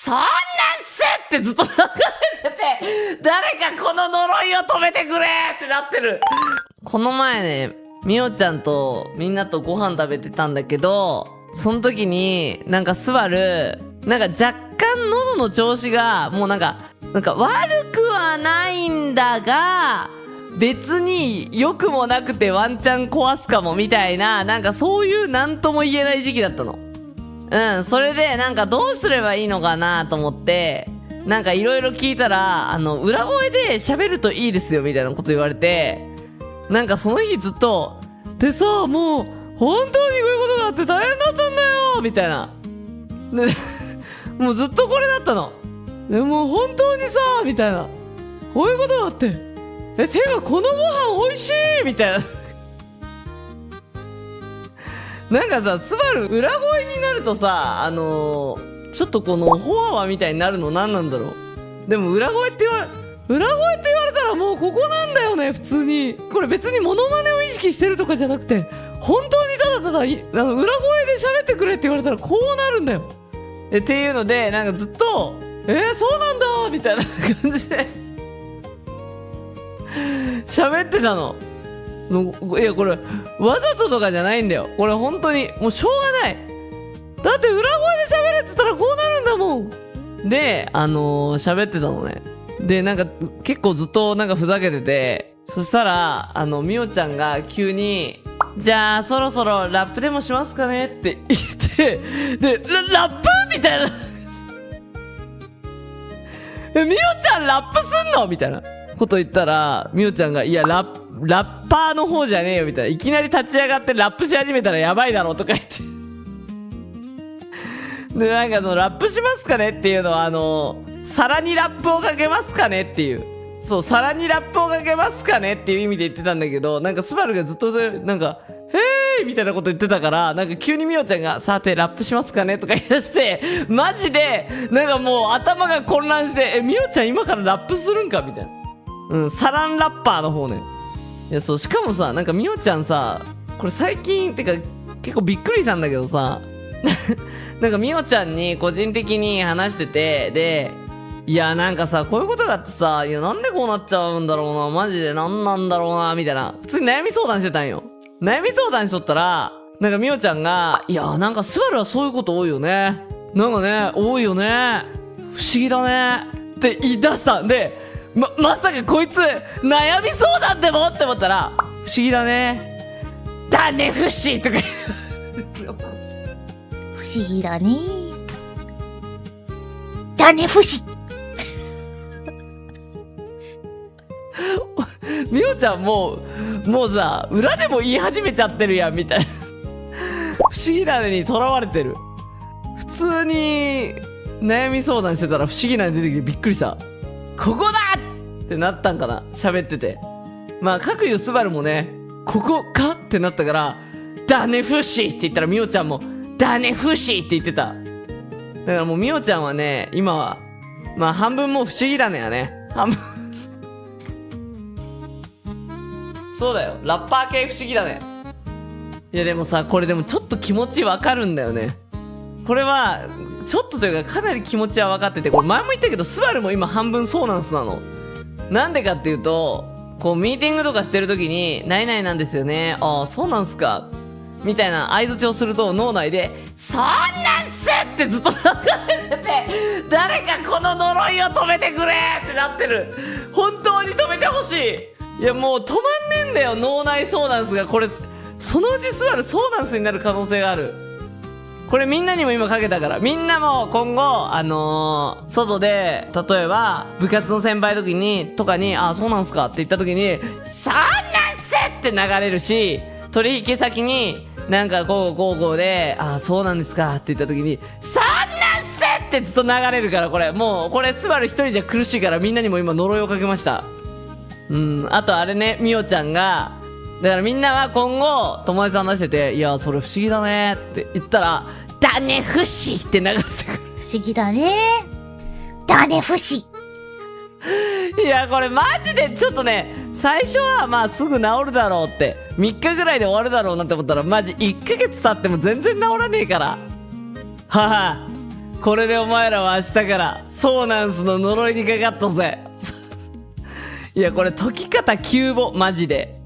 そんなんすってずっと流れてて、誰かこの呪いを止めてくれってなってる。この前ね、みおちゃんとみんなとご飯食べてたんだけど、その時になんかスバルなんか若干喉の調子がもうなんか悪くはないんだが別に良くもなくてワンチャン壊すかもみたいな、なんかそういう何とも言えない時期だったの。それでなんかどうすればいいのかなと思ってなんかいろいろ聞いたら裏声で喋るといいですよみたいなこと言われて、なんかその日ずっとでさ、もう本当にこういうことがあって大変だったんだよみたいなでもうずっとこれだったの。でも本当にさみたいな、こういうことがあっててかこのご飯美味しいみたいななんかさ、スバル裏声になるとさちょっとこのホワワみたいになるの何なんだろう。でも裏声って言われたらもうここなんだよね。普通にこれ別にモノマネを意識してるとかじゃなくて、本当にただただ裏声で喋ってくれって言われたらこうなるんだよっていうので、なんかずっとそうなんだみたいな感じで喋ってたの。いやこれわざととかじゃないんだよ。これ本当にもうしょうがない。だって裏声で喋れって言ったらこうなるんだもん。で喋ってたのね。でなんか結構ずっとなんかふざけてて、そしたらみおちゃんが急にじゃあそろそろラップでもしますかねって言ってでラップみたいなみおちゃんラップすんのみたいなこと言ったら、みおちゃんがいやラッパーの方じゃねえよみたいな、いきなり立ち上がってラップし始めたらやばいだろとか言ってでなんかそのラップしますかねっていうのは皿にラップをかけますかねっていう、そう皿にラップをかけますかねっていう意味で言ってたんだけど、なんかスバルがずっとなんかへーいみたいなこと言ってたから、なんか急にみおちゃんがさてラップしますかねとか言い出して、マジでなんかもう頭が混乱してみおちゃん今からラップするんかみたいな、サランラッパーの方ね。いやそうしかもさ、なんかみおちゃんさこれ最近ってか結構びっくりしたんだけどさなんかみおちゃんに個人的に話してて、でいやなんかさこういうことがあってさ、いやなんでこうなっちゃうんだろうな、マジでなんなんだろうなみたいな、普通に悩み相談してたんよ。悩み相談しとったらなんかみおちゃんがいやなんかスバルはそういうこと多いよね、なんかね多いよね、不思議だねって言い出したんで、まさかこいつ悩み相談でもって思ったら不思議だねだねフッシーとか不思議だねだねフシみおちゃんもうさ裏でも言い始めちゃってるやんみたいな不思議だねにとらわれてる。普通に悩み相談してたら不思議なの出てきてびっくりした。ここだってなったんかな、喋ってて。まあ各いうスバルもねここかってなったからだねフシって言ったらみおちゃんもだねフシって言ってた。だからもうみおちゃんはね今はまあ半分もう不思議だねやね、半分そうだよ、ラッパー系不思議だね。いやでもさこれでもちょっと気持ちわかるんだよね。これはちょっとというかかなり気持ちは分かってて、これ前も言ったけどスバルも今半分そうなんすなの。なんでかっていうとこうミーティングとかしてる時に何々なんですよね、ああそうなんすかみたいな相槌をすると脳内でそんなんすってずっと流れてて、誰かこの呪いを止めてくれってなってる。本当に止めてほしい。いやもう止まんねえんだよ脳内ソーダンスが。これそのうちスバルソーダンスになる可能性がある。これみんなにも今かけたから、みんなも今後外で例えば部活の先輩とかにあそうなんすかって言った時にそんなんすって流れるし、取引先になんかこうであそうなんですかって言った時にそんなんすってずっと流れるから、これもうこれスバル一人じゃ苦しいからみんなにも今呪いをかけました。あとあれね、みおちゃんがだからみんなは今後友達と話してていやそれ不思議だねって言ったらだねフシって流れてくる。不思議だねだねフシいやこれマジでちょっとね、最初はまあすぐ治るだろうって3日ぐらいで終わるだろうなって思ったらマジ1ヶ月経っても全然治らねえからははこれでお前らは明日からソーナンスの呪いにかかったぜ。いやこれ解き方急募マジで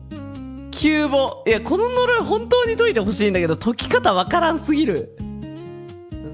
急募。いやこの呪い本当に解いてほしいんだけど解き方わからんすぎる。